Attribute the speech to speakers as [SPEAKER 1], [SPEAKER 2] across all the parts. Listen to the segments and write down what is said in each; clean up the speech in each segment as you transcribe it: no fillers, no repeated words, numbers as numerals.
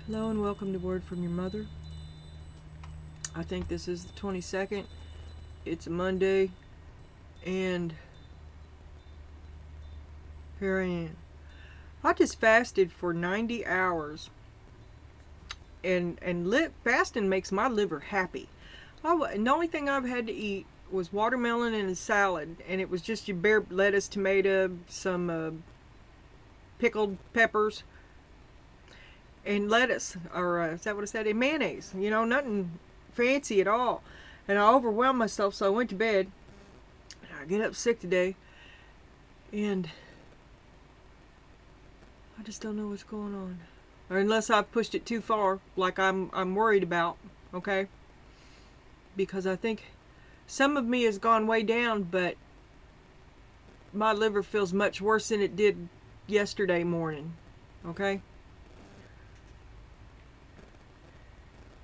[SPEAKER 1] Hello and welcome to Word from Your Mother. I think this is the 22nd. It's a Monday, and here I am. I just fasted for 90 hours, and fasting makes my liver happy. And the only thing I've had to eat was watermelon and a salad, and it was just your bare lettuce, tomato, some pickled peppers, and lettuce, or is that what I said? And mayonnaise. You know, nothing fancy at all. And I overwhelmed myself, so I went to bed. And I get up sick today, and I just don't know what's going on. Or unless I've pushed it too far, like I'm worried about, okay? Because I think some of me has gone way down, but my liver feels much worse than it did yesterday morning, okay?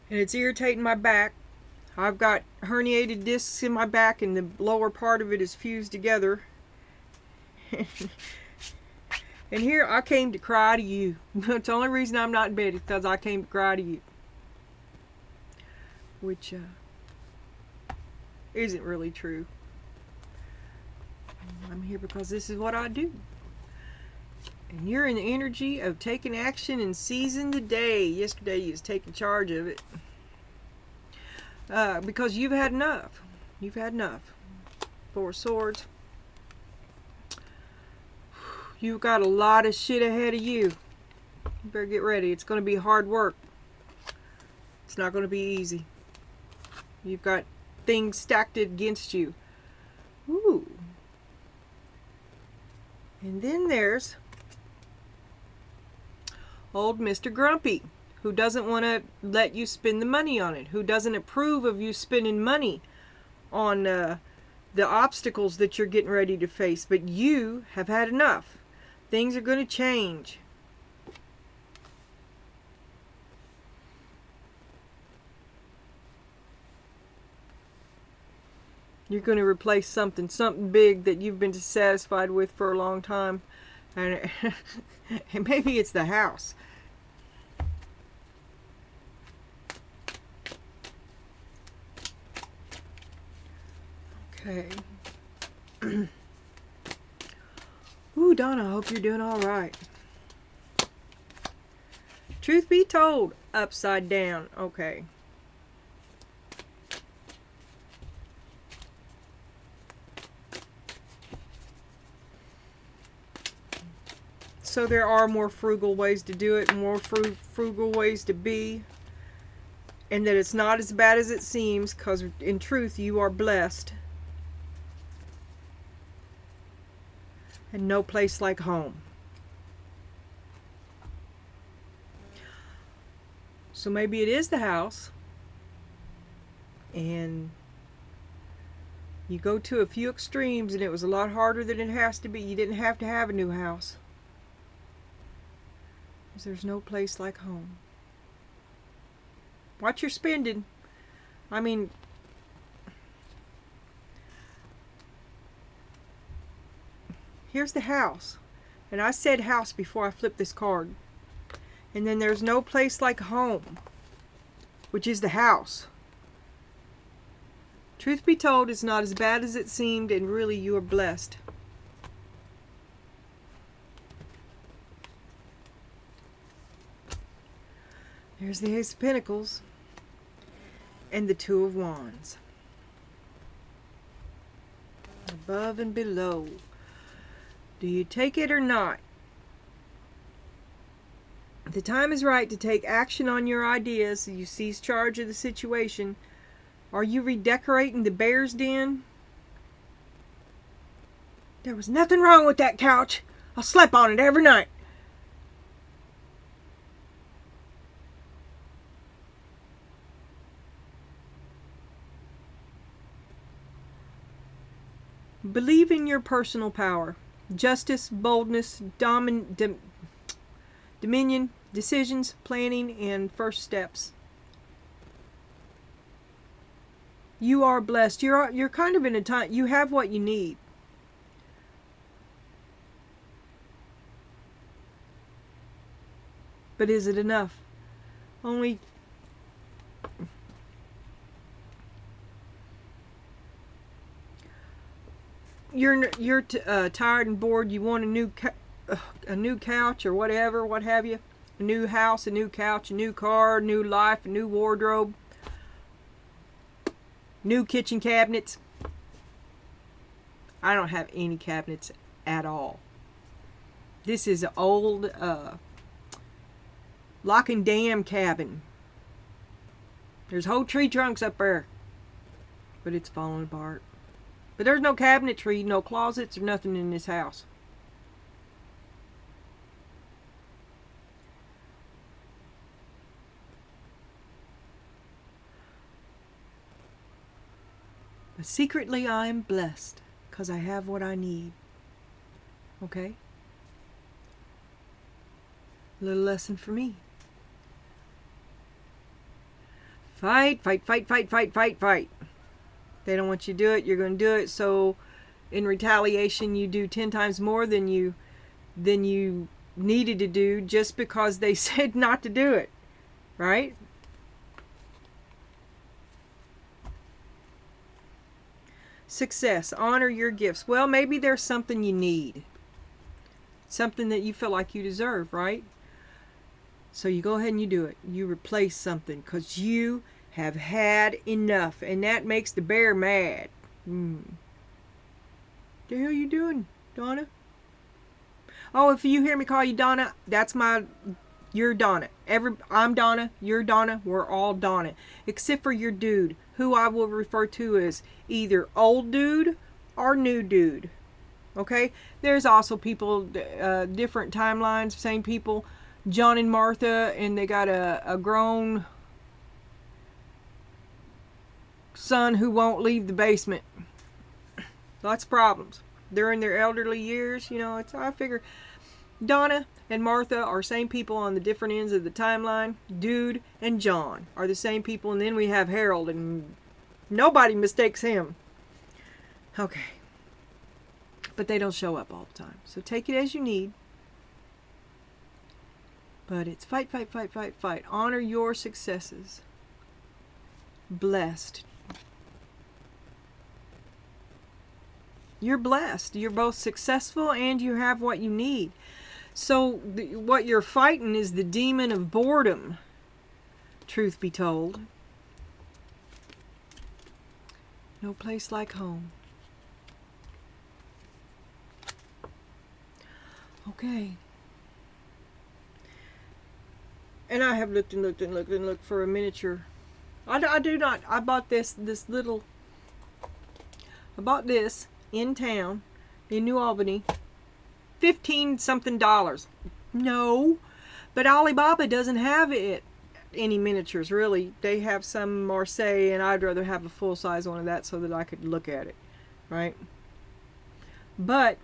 [SPEAKER 1] And it's irritating my back. I've got herniated discs in my back, and the lower part of it is fused together. And here I came to cry to you. It's the only reason I'm not in bed is because I came to cry to you. Which isn't really true. I'm here because this is what I do. And you're in the energy of taking action and seizing the day. Yesterday you was taking charge of it. Because you've had enough. You've had enough. Four of Swords. You've got a lot of shit ahead of you. You better get ready. It's going to be hard work. It's not going to be easy. You've got things stacked against you. Ooh. And then there's old Mr. Grumpy, who doesn't want to let you spend the money on it, who doesn't approve of you spending money on the obstacles that you're getting ready to face. But you have had enough. Things are going to change. You're going to replace something big that you've been dissatisfied with for a long time. And, and maybe it's the house. Okay. Ooh, Donna, I hope you're doing all right. Truth be told, upside down. Okay. So there are more frugal ways to do it, more frugal ways to be. And that it's not as bad as it seems, because in truth you are blessed. And no place like home. So maybe it is the house. And you go to a few extremes, and it was a lot harder than it has to be. You didn't have to have a new house. Because there's no place like home. Watch your spending. I mean, here's the house. And I said house before I flipped this card. And then there's no place like home, which is the house. Truth be told, it's not as bad as it seemed, and really you are blessed. There's the Ace of Pentacles and the Two of Wands. Above and below. Do you take it or not? The time is right to take action on your ideas. You seize charge of the situation. Are you redecorating the bear's den? There was nothing wrong with that couch. I slept on it every night. Believe in your personal power. Justice, boldness, dominion, decisions, planning, and first steps. You are blessed. You're kind of in a time, you have what you need. But is it enough? Only you're tired and bored. You want a new couch or whatever, what have you. A new house, a new couch, a new car, a new life, a new wardrobe, new kitchen cabinets. I don't have any cabinets at all. This is an old lock and dam cabin. There's whole tree trunks up there, but it's falling apart. But there's no cabinetry, no closets, or nothing in this house. But secretly I am blessed because I have what I need. Okay? A little lesson for me. Fight, fight, fight, fight, fight, fight, fight. They don't want you to do it, you're going to do it. So in retaliation, you do 10 times more than you needed to do just because they said not to do it. Right? Success. Honor your gifts. Well, maybe there's something you need. Something that you feel like you deserve, right? So you go ahead and you do it. You replace something because you have had enough. And that makes the bear mad. The hell you doing, Donna? Oh, if you hear me call you Donna, you're Donna. I'm Donna, you're Donna, we're all Donna. Except for your dude, who I will refer to as either old dude or new dude. Okay? There's also people, different timelines, same people, John and Martha, and they got a grown son who won't leave the basement. Lots of problems. They're in their elderly years, I figure Donna and Martha are same people on the different ends of the timeline. Dude and John are the same people, and then we have Harold, and nobody mistakes him. Okay. But they don't show up all the time. So take it as you need. But it's fight, fight, fight, fight, fight. Honor your successes. Blessed. You're blessed. You're both successful and you have what you need. So what you're fighting is the demon of boredom, truth be told. No place like home. Okay. And I have looked and looked and looked and looked for a miniature. I bought this in town in New Albany. $15 something. No. But Alibaba doesn't have any miniatures really. They have some Marseille, and I'd rather have a full size one of that so that I could look at it. Right? But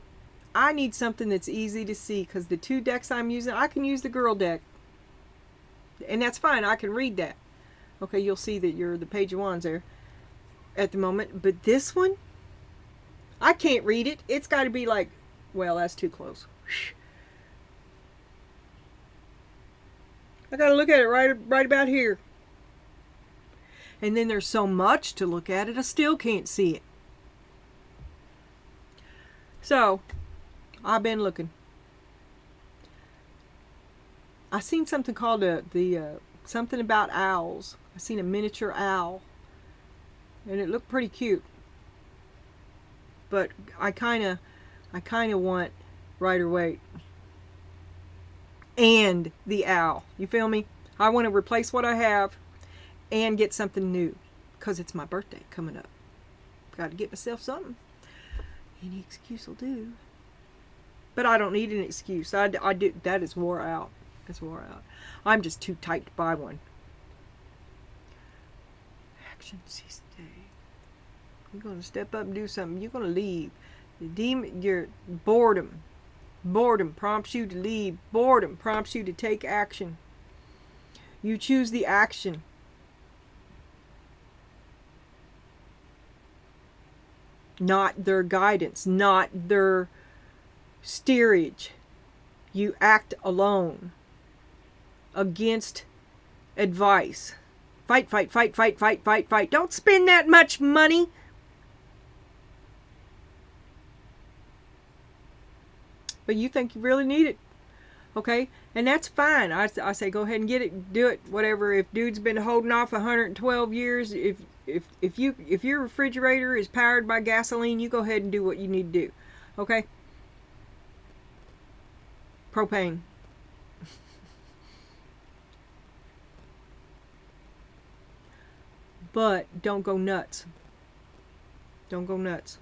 [SPEAKER 1] I need something that's easy to see, because the 2 decks I'm using, I can use the girl deck. And that's fine. I can read that. Okay, you'll see that you're the Page of Wands there at the moment. But this one, I can't read it. It's got to be like, well, that's too close. I got to look at it right about here. And then there's so much to look at it, I still can't see it. So, I've been looking. I seen something called something about owls. I seen a miniature owl, and it looked pretty cute. But I kind of want Rider-Waite and the owl. You feel me? I want to replace what I have and get something new, because it's my birthday coming up. Got to get myself something. Any excuse will do. But I don't need an excuse. I do. That is wore out. It's wore out. I'm just too tight to buy one. Action cease today. You're going to step up and do something. You're going to leave. The demon, your boredom. Boredom prompts you to leave. Boredom prompts you to take action. You choose the action. Not their guidance. Not their steerage. You act alone. Against advice. Fight, fight, fight, fight, fight, fight, fight. Don't spend that much money. But you think you really need it. Okay? And that's fine. I say go ahead and get it. Do it. Whatever. If dude's been holding off 112 years, if your refrigerator is powered by gasoline, you go ahead and do what you need to do. Okay? Propane. But don't go nuts. Don't go nuts.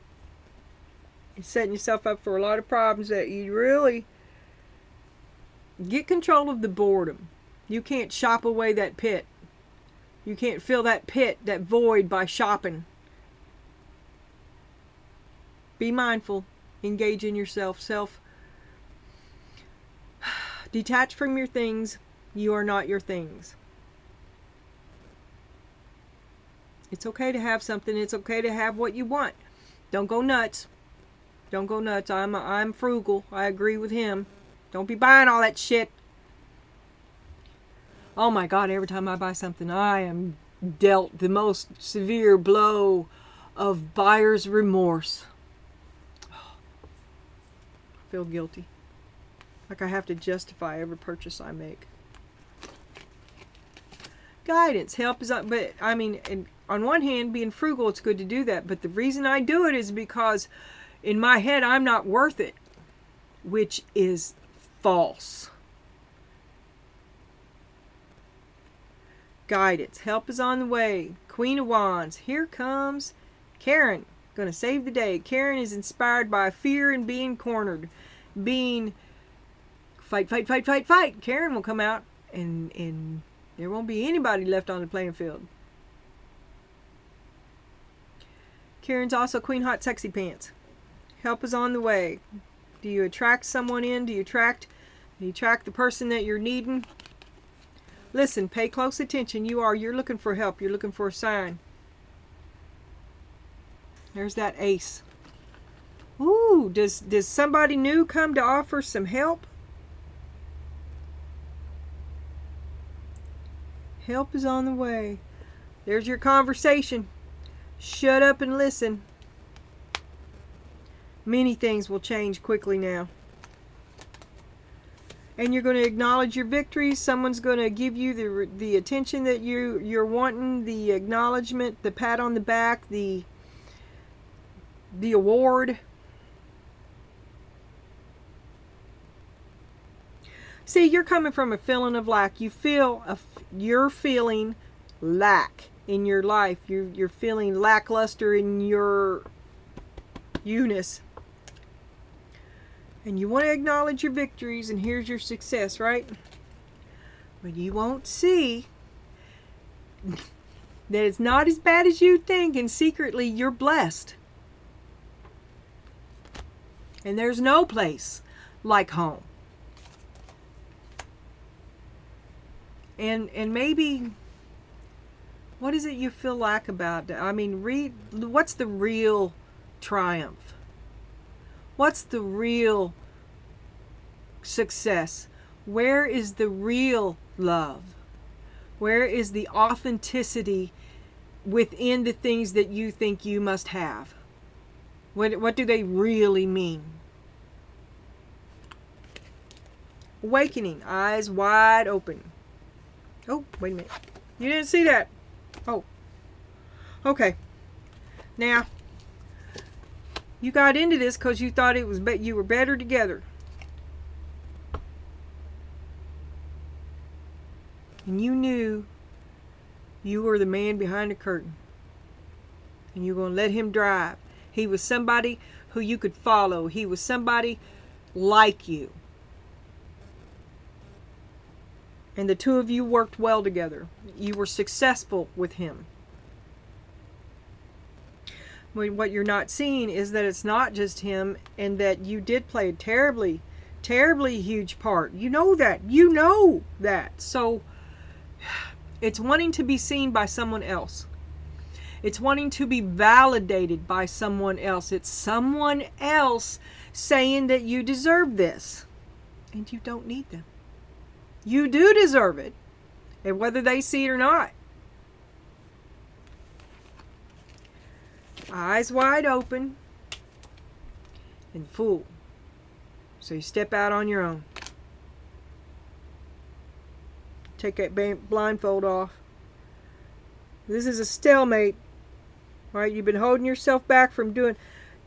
[SPEAKER 1] You're setting yourself up for a lot of problems that you really get control of the boredom. You can't shop away that pit. You can't fill that pit, that void, by shopping. Be mindful. Engage in yourself. Detach from your things. You are not your things. It's okay to have something. It's okay to have what you want. Don't go nuts. Don't go nuts. I'm frugal. I agree with him. Don't be buying all that shit. Oh my God, every time I buy something, I am dealt the most severe blow of buyer's remorse. I feel guilty. Like I have to justify every purchase I make. Guidance, help is, but I mean, on one hand, being frugal, it's good to do that. But the reason I do it is because in my head, I'm not worth it, which is false. Guidance, help is on the way. Queen of Wands, here comes Karen, going to save the day. Karen is inspired by fear and being cornered, being fight, fight, fight, fight, fight. Karen will come out and there won't be anybody left on the playing field. Karen's also Queen Hot Sexy Pants. Help is on the way. Do you attract someone in? Do you attract the person that you're needing? Listen, pay close attention. You're looking for help. You're looking for a sign. There's that ace. Ooh, does somebody new come to offer some help? Help is on the way. There's your conversation. Shut up and listen. Many things will change quickly now. And you're going to acknowledge your victories. Someone's going to give you the attention that you're wanting, the acknowledgement, the pat on the back, the award. See, you're coming from a feeling of lack. You're feeling lack in your life. You're feeling lackluster in your you-ness. And you want to acknowledge your victories, and here's your success, right? But you won't see that it's not as bad as you think, and secretly you're blessed. And there's no place like home. And maybe, what is it you feel like about that? I mean, what's the real triumph? What's the real success? Where is the real love? Where is the authenticity within the things that you think you must have? What do they really mean? Awakening, eyes wide open. Oh, wait a minute. You didn't see that. Oh. Okay. Now, you got into this because you thought you were better together. And you knew you were the man behind the curtain. And you were going to let him drive. He was somebody who you could follow. He was somebody like you. And the two of you worked well together. You were successful with him. What you're not seeing is that it's not just him, and that you did play a terribly, terribly huge part. You know that. You know that. So it's wanting to be seen by someone else. It's wanting to be validated by someone else. It's someone else saying that you deserve this. And you don't need them. You do deserve it. And whether they see it or not. Eyes wide open and full. So you step out on your own. Take that blindfold off. This is a stalemate. Right? You've been holding yourself back from doing.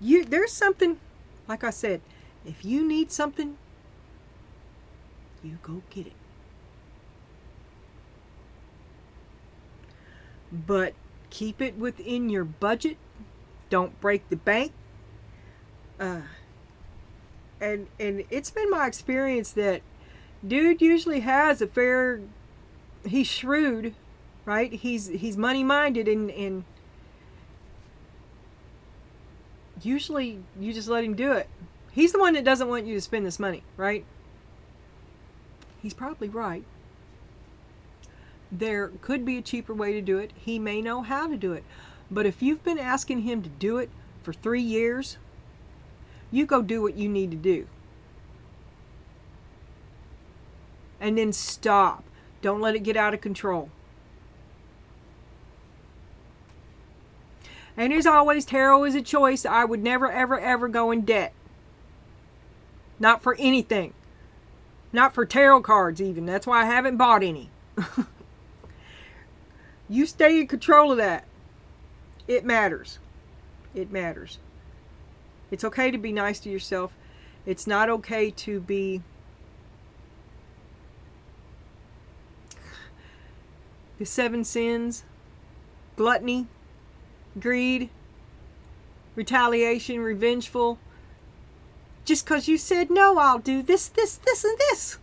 [SPEAKER 1] There's something, like I said, if you need something, you go get it. But keep it within your budget. Don't break the bank. And it's been my experience that dude usually has a fair. He's shrewd, right? He's money minded, and usually you just let him do it. He's the one that doesn't want you to spend this money, right? He's probably right. There could be a cheaper way to do it. He may know how to do it. But if you've been asking him to do it for 3 years, you go do what you need to do. And then stop. Don't let it get out of control. And as always, tarot is a choice. I would never, ever, ever go in debt. Not for anything. Not for tarot cards even. That's why I haven't bought any. You stay in control of that. It matters. It matters. It's okay to be nice to yourself. It's not okay to be the 7 sins, gluttony, greed, retaliation, revengeful. Just because you said, no, I'll do this, this, this, and this.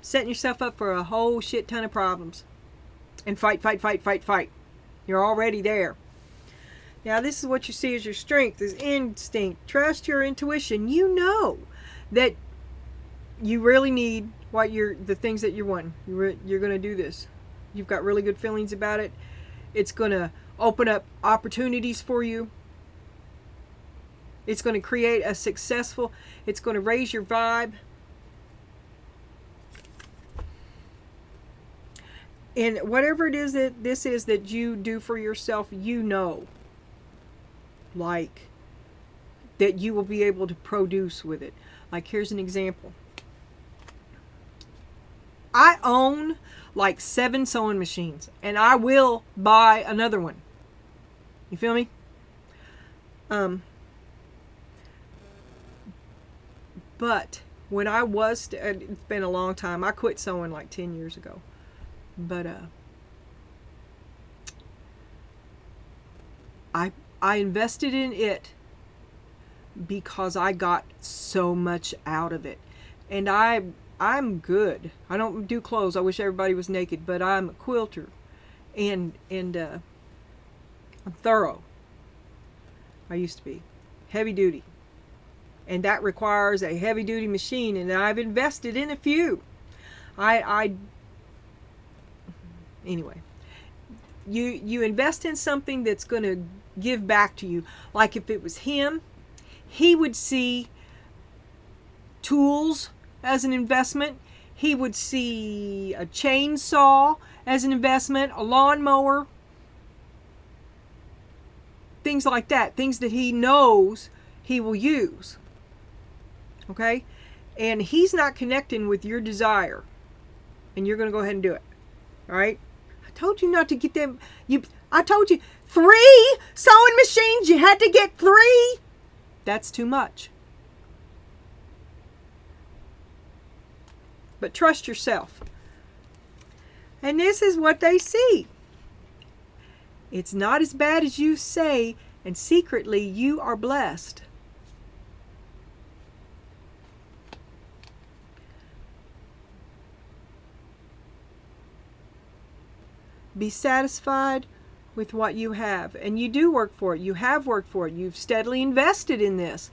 [SPEAKER 1] Setting yourself up for a whole shit ton of problems. And fight, fight, fight, fight, fight. You're already there. Now, this is what you see as your strength, is instinct. Trust your intuition. You know that you really need the things that you're wanting. You're going to do this. You've got really good feelings about it. It's going to open up opportunities for you. It's going to create a successful, it's going to raise your vibe. And whatever it is that this is that you do for yourself, you know, like, that you will be able to produce with it. Like, here's an example. I own like 7 sewing machines, and I will buy another one. You feel me? But when I was, it's been a long time. I quit sewing like 10 years ago. But I invested in it because I got so much out of it. And I'm good. I don't do clothes. I wish everybody was naked, but I'm a quilter. And I'm thorough. I used to be. Heavy duty. And that requires a heavy duty machine, and I've invested in a few. Anyway, you invest in something that's going to give back to you. Like if it was him, he would see tools as an investment. He would see a chainsaw as an investment, a lawnmower, things like that, things that he knows he will use. Okay? And he's not connecting with your desire. And you're going to go ahead and do it. All right? I told you not to get them. I told you 3 sewing machines. You had to get 3. That's too much. But trust yourself. And this is what they see. It's not as bad as you say, and secretly you are blessed. Be satisfied with what you have. And you do work for it. You have worked for it. You've steadily invested in this.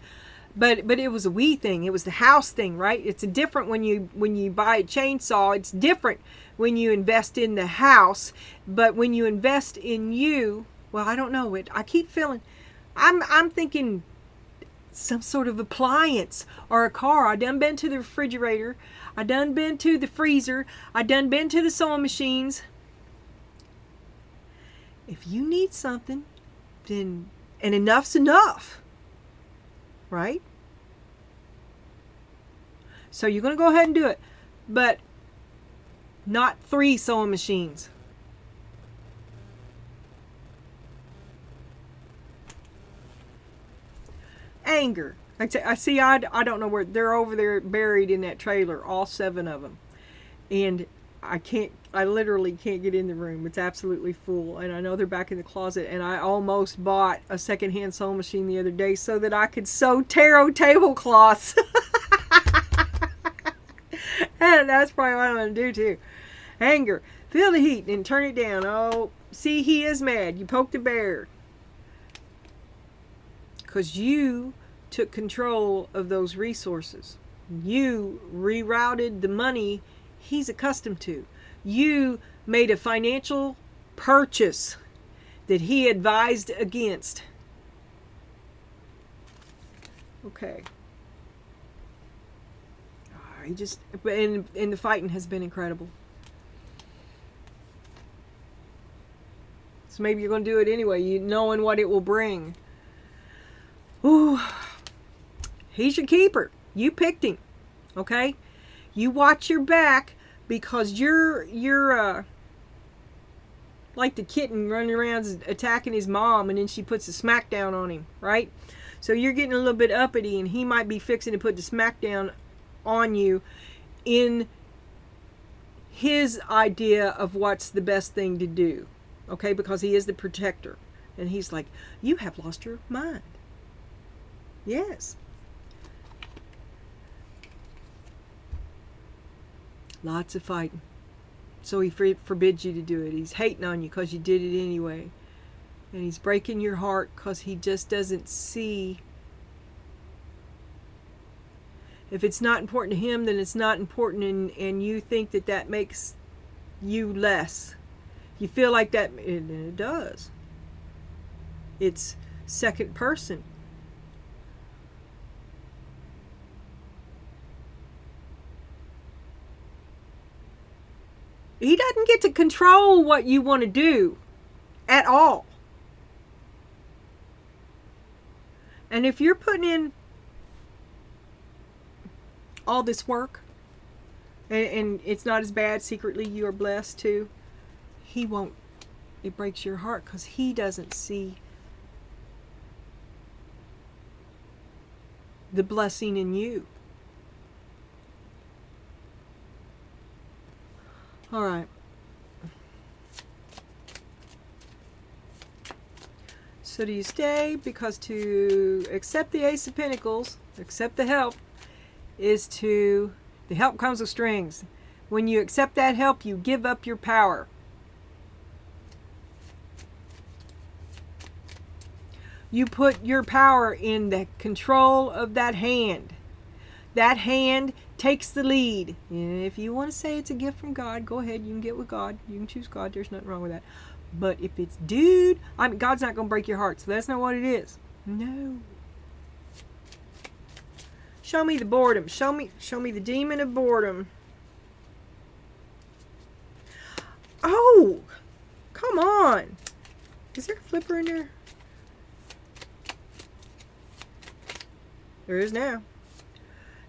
[SPEAKER 1] But it was a we thing. It was the house thing, right? It's different when you buy a chainsaw. It's different when you invest in the house. But when you invest in you, well, I don't know. I keep feeling, I'm thinking some sort of appliance or a car. I done been to the refrigerator. I done been to the freezer. I done been to the sewing machines. If you need something, then, and enough's enough, right? So you're going to go ahead and do it, but not 3 sewing machines. Anger. I see. I don't know where they're over there buried in that trailer. All 7 of them, and I literally can't get in the room. It's absolutely full, and I know they're back in the closet. And I almost bought a secondhand sewing machine the other day so that I could sew tarot tablecloths. And that's probably what I'm going to do too. Anger. Feel the heat and turn it down. Oh, see, he is mad. You poked the bear. Because you took control of those resources. You rerouted the money he's accustomed to. You made a financial purchase that he advised against. Okay. He just, and the fighting has been incredible. So maybe you're going to do it anyway, you knowing what it will bring. Ooh, he's your keeper. You picked him, okay? You watch your back because you're like the kitten running around attacking his mom, and then she puts a smack down on him, right? So you're getting a little bit uppity, and he might be fixing to put the smack down on you in his idea of what's the best thing to do, okay? Because he is the protector, and he's like, you have lost your mind. Yes. Lots of fighting. So he forbids you to do it. He's hating on you because you did it anyway, and he's breaking your heart because he just doesn't see. If it's not important to him, then it's not important, and you think that makes you less. You feel like that, and it does. It's second person. He doesn't get to control what you want to do at all. And if you're putting in all this work, and it's not as bad, secretly you are blessed too, he won't. It breaks your heart because he doesn't see the blessing in you. All right. So do you stay? Because to accept the Ace of Pentacles, accept the help, the help comes with strings. When you accept that help, you give up your power. You put your power in the control of that hand. That hand takes the lead. And if you want to say it's a gift from God, go ahead. You can get with God. You can choose God. There's nothing wrong with that. But if it's God's not going to break your heart. So that's not what it is. No. Show me the boredom. Show me the demon of boredom. Oh, come on. Is there a flipper in there? There is now.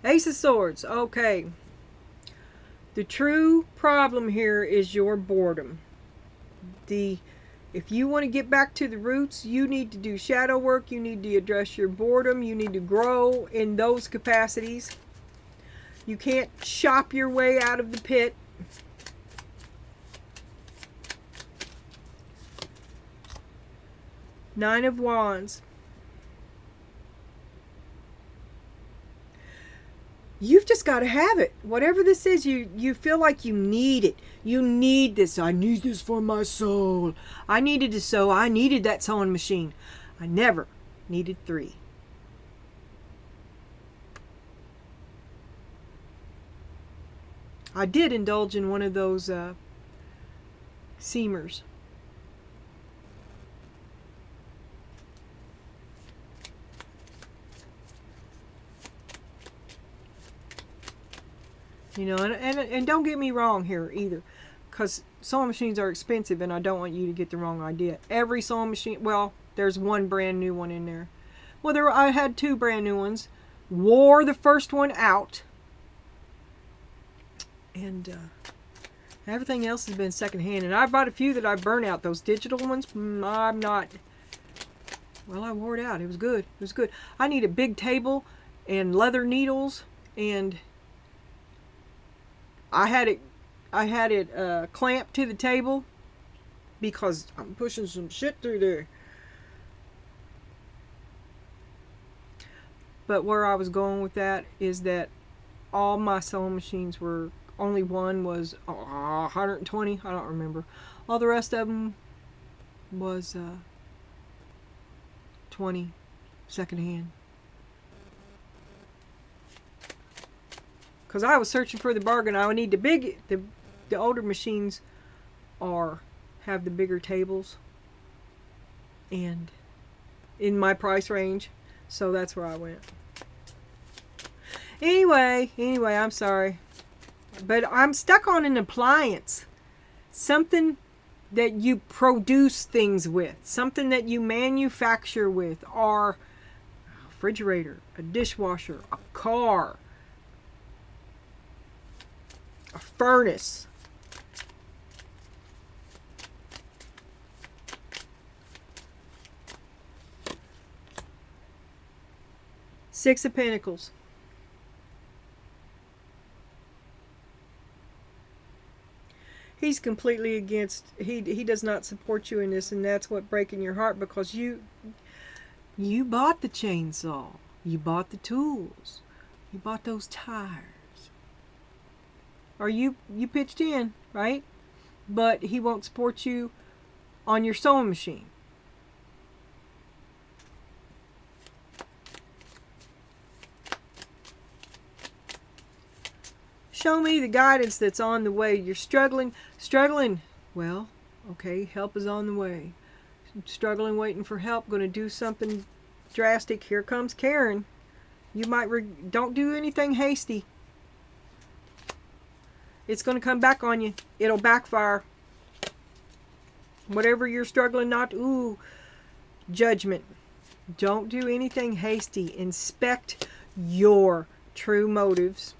[SPEAKER 1] Ace of Swords. Okay. The true problem here is your boredom. If you want to get back to the roots, you need to do shadow work. You need to address your boredom. You need to grow in those capacities. You can't shop your way out of the pit. Nine of Wands. You've just got to have it. Whatever this is, you feel like you need it. You need this. I need this for my soul. I needed to sew. I needed that sewing machine. I never needed 3. I did indulge in one of those seamers. You know, and don't get me wrong here either, because sewing machines are expensive, and I don't want you to get the wrong idea. Every sewing machine, well, there's one brand new one in there. Well, I had 2 brand new ones. Wore the first one out, and everything else has been secondhand. And I bought a few that I burnt out. Those digital ones, I'm not. Well, I wore it out. It was good. It was good. I need a big table and leather needles, and I had it clamped to the table because I'm pushing some shit through there. But where I was going with that is that all my sewing machines were, only one was 120, I don't remember. All the rest of them was 20 secondhand. Because I was searching for the bargain. I would need the older machines have the bigger tables and in my price range, so that's where I went. Anyway, I'm sorry, but I'm stuck on an appliance, something that you produce things with, something that you manufacture with, or a refrigerator, a dishwasher, a car, a furnace. Six of Pentacles. He's completely against, he does not support you in this, and that's what breaking your heart, because you bought the chainsaw, you bought the tools, you bought those tires, or you pitched in, right? But he won't support you on your sewing machine. Show me the guidance that's on the way. You're struggling. Well, okay, help is on the way. Struggling, waiting for help, going to do something drastic. Here comes Karen. You might, don't do anything hasty. It's going to come back on you. It'll backfire. Whatever you're struggling not to, judgment. Don't do anything hasty. Inspect your true motives.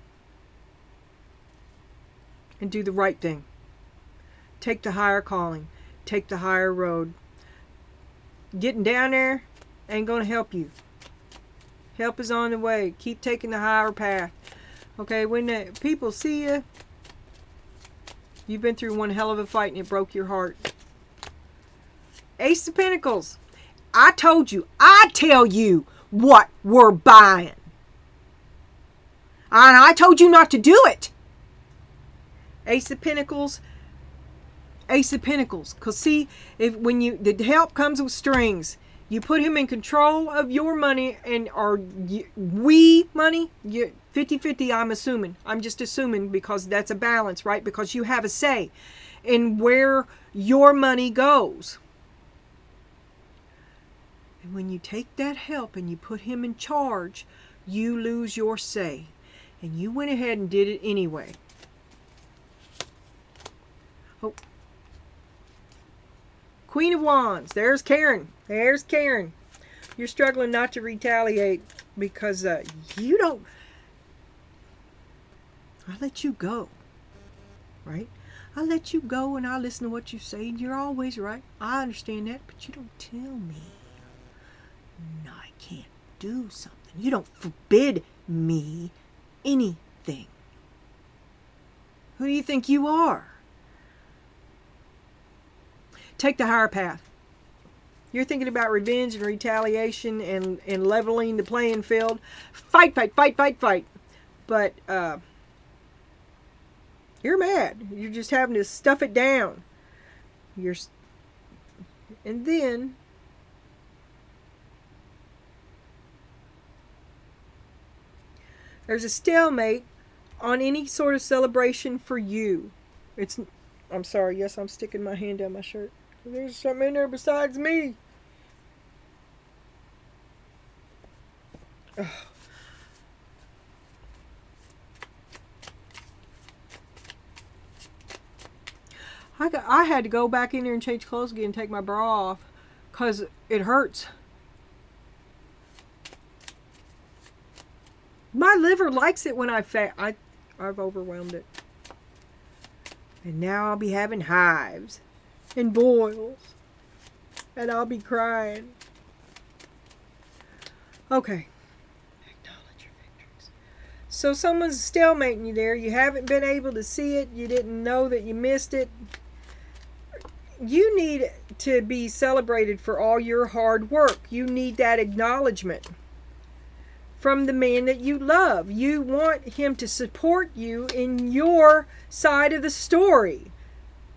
[SPEAKER 1] And do the right thing. Take the higher calling. Take the higher road. Getting down there ain't going to help you. Help is on the way. Keep taking the higher path. Okay, when the people see you, you've been through one hell of a fight and it broke your heart. Ace of Pentacles. I told you. I tell you what we're buying. And I told you not to do it. Ace of Pentacles. Ace of Pentacles. Because see, when the help comes with strings, you put him in control of your money, and we money, 50-50, I'm assuming. I'm just assuming, because that's a balance, right? Because you have a say in where your money goes. And when you take that help and you put him in charge, you lose your say. And you went ahead and did it anyway. Oh. Queen of Wands. There's Karen. There's Karen. You're struggling not to retaliate because you don't. I let you go. Right? I let you go and I listen to what you say, and you're always right. I understand that, but you don't tell me. No, I can't do something. You don't forbid me anything. Who do you think you are? Take the higher path. You're thinking about revenge and retaliation and leveling the playing field. Fight. But you're mad. You're just having to stuff it down. And then there's a stalemate on any sort of celebration for you. I'm sorry, yes, I'm sticking my hand down my shirt. There's something in there besides me. Ugh. I had to go back in there and change clothes again and take my bra off because it hurts. My liver likes it when I've overwhelmed it. And now I'll be having hives and boils. And I'll be crying. Okay. Acknowledge your victories. So someone's stalemating you there. You haven't been able to see it. You didn't know that you missed it. You need to be celebrated for all your hard work. You need that acknowledgement from the man that you love. You want him to support you in your side of the story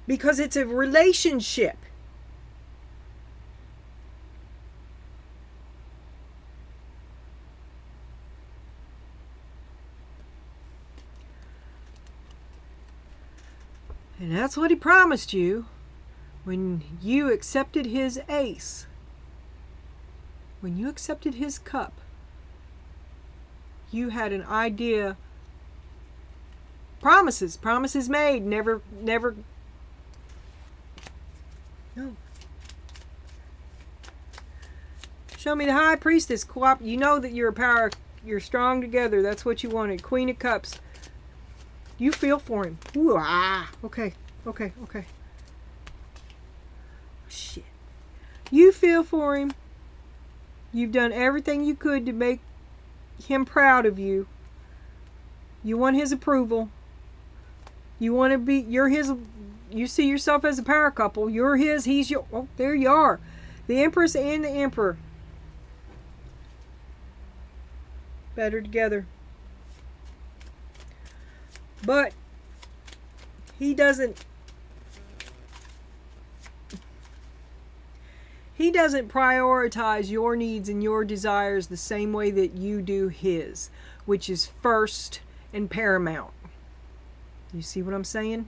[SPEAKER 1] because it's a relationship. And that's what he promised you when you accepted his ace. When you accepted his cup. You had an idea. Promises made, never. No. Show me the high priestess. You know that you're a power. You're strong together. That's what you wanted. Queen of Cups. You feel for him. Ooh, okay. Shit. You feel for him. You've done everything you could to make him proud of you. You want his approval. You want to be, you're his, you see yourself as a power couple. You're his, he's your, oh, there you are. The Empress and the Emperor. Better together. But he doesn't prioritize your needs and your desires the same way that you do his, which is first and paramount. You see what I'm saying?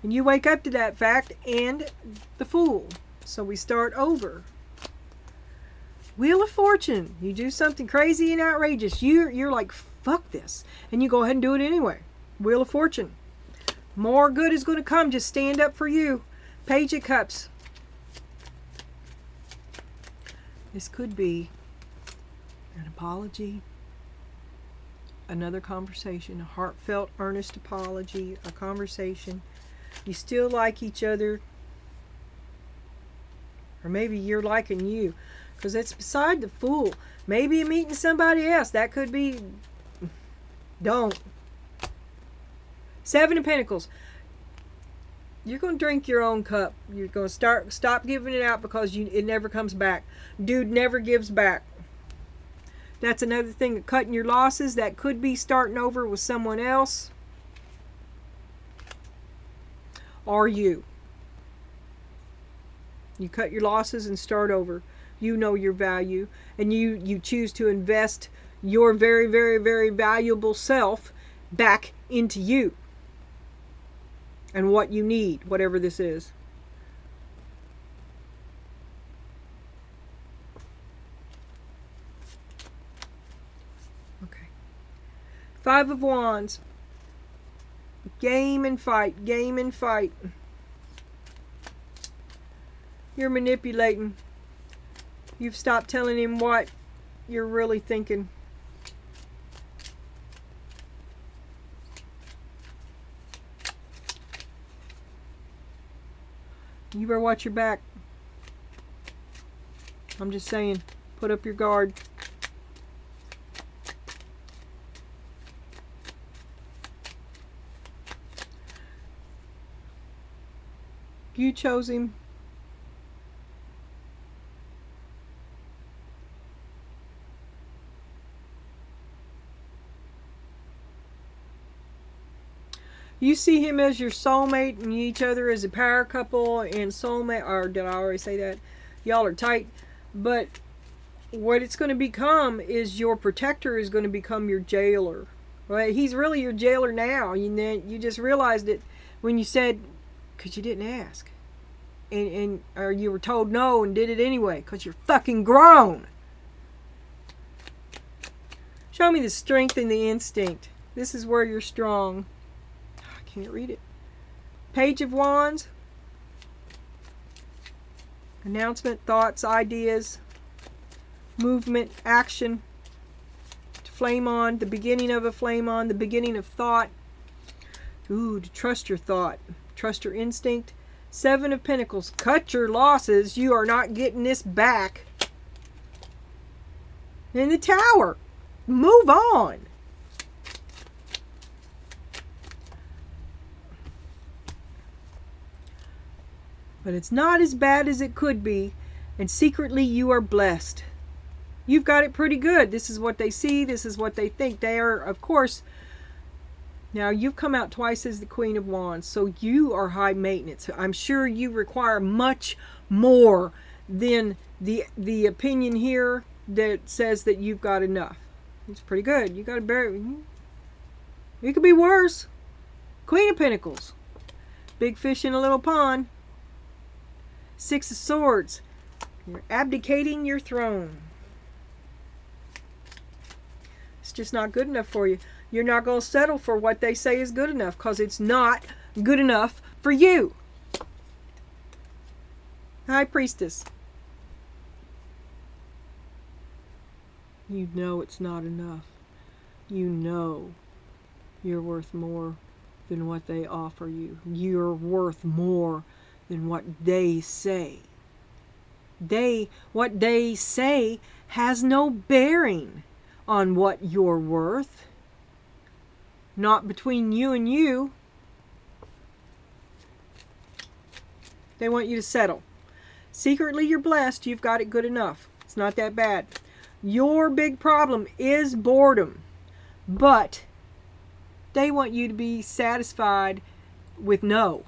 [SPEAKER 1] And you wake up to that fact and the Fool. So we start over. Wheel of Fortune. You do something crazy and outrageous. You're like, fuck this. And you go ahead and do it anyway. Wheel of Fortune. More good is going to come. Just stand up for you. Page of Cups. This could be an apology. Another conversation. A heartfelt, earnest apology. A conversation. You still like each other. Or maybe you're liking you. Because it's beside the Fool. Maybe you're meeting somebody else. That could be... Don't. Seven of Pentacles. You're going to drink your own cup. You're going to stop giving it out because it never comes back. Dude never gives back. That's another thing. Cutting your losses. That could be starting over with someone else. Or you. You cut your losses and start over. You know your value, and you choose to invest your very, very, very valuable self back into you and what you need, whatever this is. Okay. Five of Wands. Game and fight. Game and fight. You're manipulating. You've stopped telling him what you're really thinking. You better watch your back. I'm just saying, put up your guard. You chose him. You see him as your soulmate and each other as a power couple and soulmate, or did I already say that? Y'all are tight. But what it's going to become is your protector is going to become your jailer. Right? He's really your jailer now. You just realized it when you said, because you didn't ask. Or you were told no and did it anyway because you're fucking grown. Show me the strength and the instinct. This is where you're strong. I can't read it. Page of Wands. Announcement, thoughts, ideas, movement, action. To flame on, the beginning of a flame on, the beginning of thought. Ooh, to trust your thought. Trust your instinct. Seven of Pentacles. Cut your losses. You are not getting this back. And the Tower. Move on. But it's not as bad as it could be. And secretly you are blessed. You've got it pretty good. This is what they see. This is what they think. They are, of course... Now, you've come out twice as the Queen of Wands, so you are high maintenance. I'm sure you require much more than the opinion here that says that you've got enough. It's pretty good. You got to bear it. It could be worse. Queen of Pentacles. Big fish in a little pond. Six of Swords. You're abdicating your throne. It's just not good enough for you. You're not going to settle for what they say is good enough because it's not good enough for you. High Priestess. You know it's not enough. You know you're worth more than what they offer you. You're worth more than what they say. What they say has no bearing on what you're worth. Not between you and you. They want you to settle. Secretly you're blessed. You've got it good enough. It's not that bad. Your big problem is boredom. But they want you to be satisfied with no.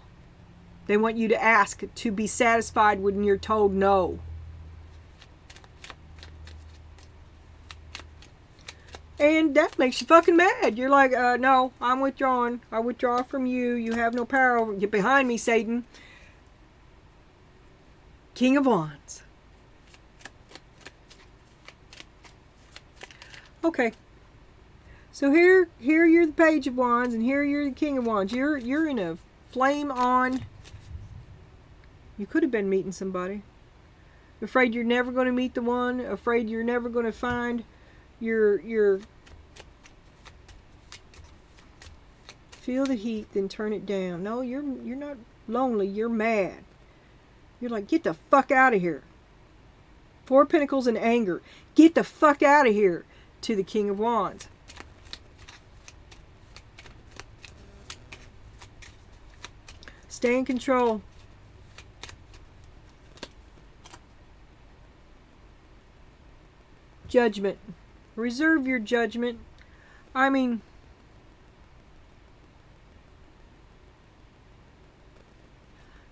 [SPEAKER 1] They want you to ask to be satisfied when you're told no. And that makes you fucking mad. You're like, no, I'm withdrawing. I withdraw from you. You have no power over. Get behind me, Satan. King of Wands. Okay. So here you're the Page of Wands, and here you're the King of Wands. You're in a flame on. You could have been meeting somebody. Afraid you're never going to meet the one. Afraid you're never going to find your feel the heat, then turn it down. No, you're not lonely. You're mad. You're like, get the fuck out of here. Four of Pentacles and anger. Get the fuck out of here. To the King of Wands. Stay in control. Judgment. Reserve your judgment. I mean,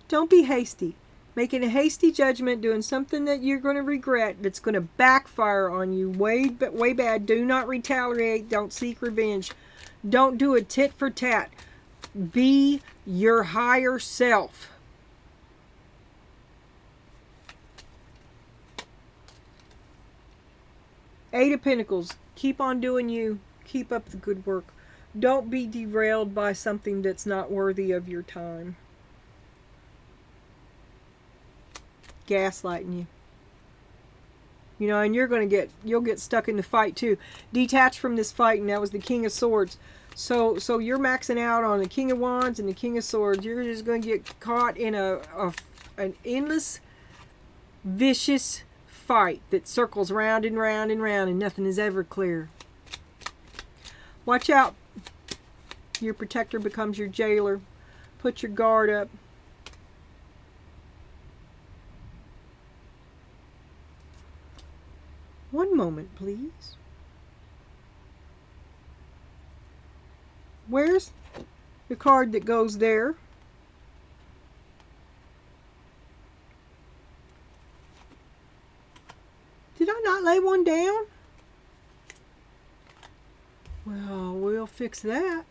[SPEAKER 1] don't be hasty. Making a hasty judgment, doing something that you're going to regret, that's going to backfire on you way bad. Do not retaliate. Don't seek revenge. Don't do a tit for tat. Be your higher self. Eight of Pentacles. Keep on doing you. Keep up the good work. Don't be derailed by something that's not worthy of your time. Gaslighting you. You know, and you'll get stuck in the fight too. Detach from this fight, and that was the King of Swords. So you're maxing out on the King of Wands and the King of Swords. You're just going to get caught in an endless, vicious fight that circles round and round and round, and nothing is ever clear. Watch out. Your protector becomes your jailer. Put your guard up. One moment, please. Where's the card that goes there? Did I not lay one down? Well, we'll fix that.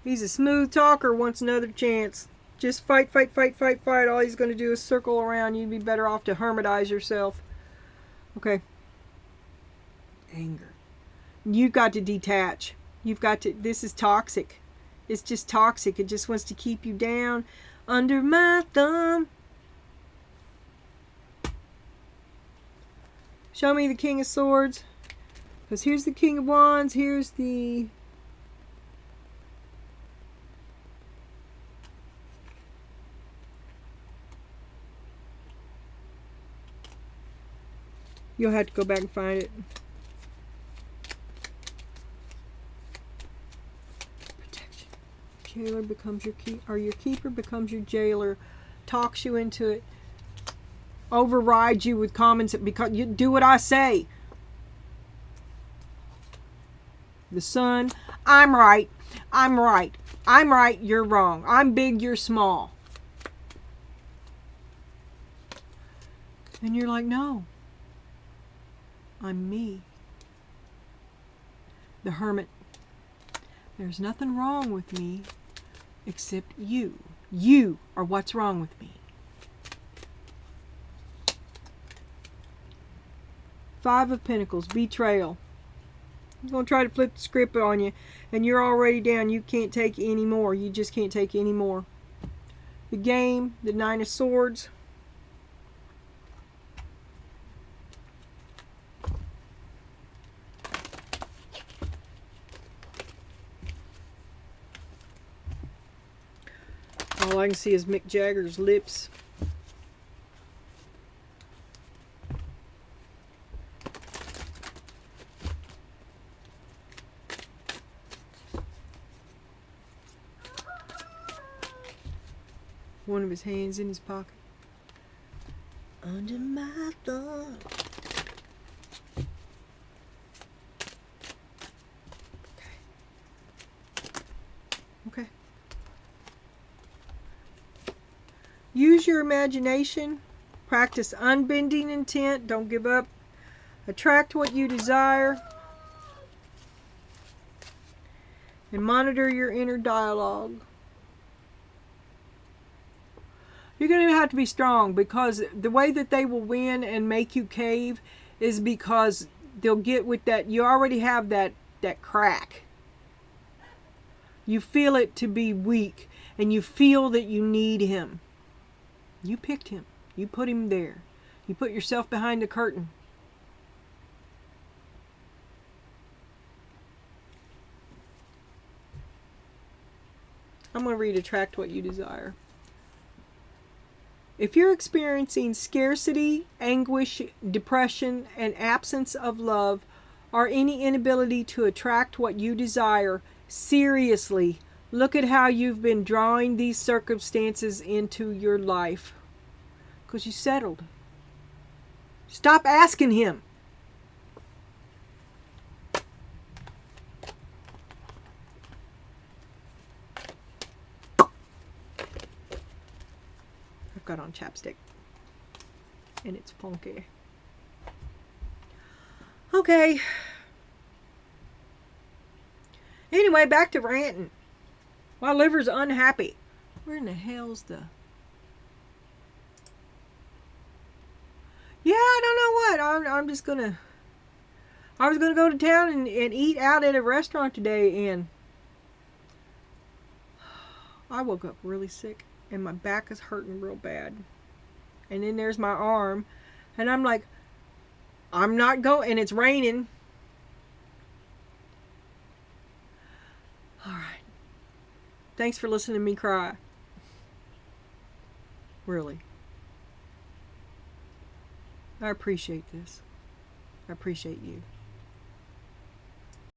[SPEAKER 1] He's a smooth talker, wants another chance. Just fight, fight, fight, fight, fight. All he's going to do is circle around. You'd be better off to hermitize yourself. Okay. anger. You've got to detach. You've got to, this is toxic. It's just toxic. It just wants to keep you down under my thumb. Show me the King of Swords. Because here's the King of Wands. Here's the... You'll have to go back and find it. Protection. Jailer becomes your keeper, or your keeper becomes your jailer. Talks you into it. Overrides you with comments because you do what I say. The Sun. I'm right. I'm right. I'm right. You're wrong. I'm big. You're small. And you're like, no. I'm me. The Hermit. There's nothing wrong with me except you. You are what's wrong with me. Five of Pentacles. Betrayal. He's going to try to flip the script on you, and you're already down. You can't take any more. You just can't take any more. The Game. The Nine of Swords. All I can see is Mick Jagger's lips. One of his hands in his pocket. Under my thumb. Okay. Use your imagination. Practice unbending intent. Don't give up. Attract what you desire. And monitor your inner dialogue. You're going to have to be strong, because the way that they will win and make you cave is because they'll get with that. You already have that crack. You feel it to be weak, and you feel that you need him. You picked him. You put him there. You put yourself behind the curtain. I'm going to read Attract What You Desire. If you're experiencing scarcity, anguish, depression, and absence of love, or any inability to attract what you desire, seriously, look at how you've been drawing these circumstances into your life. Because you settled. Stop asking him. I've got on chapstick. And it's funky. Okay. Anyway, back to ranting. My liver's unhappy. Where in the hell's the... Yeah, I don't know what. I'm just gonna... I was gonna go to town and eat out at a restaurant today, and... I woke up really sick, and my back is hurting real bad. And then there's my arm, and I'm like, I'm not going, and it's raining. Alright. Thanks for listening to me cry. Really. I appreciate this. I appreciate you.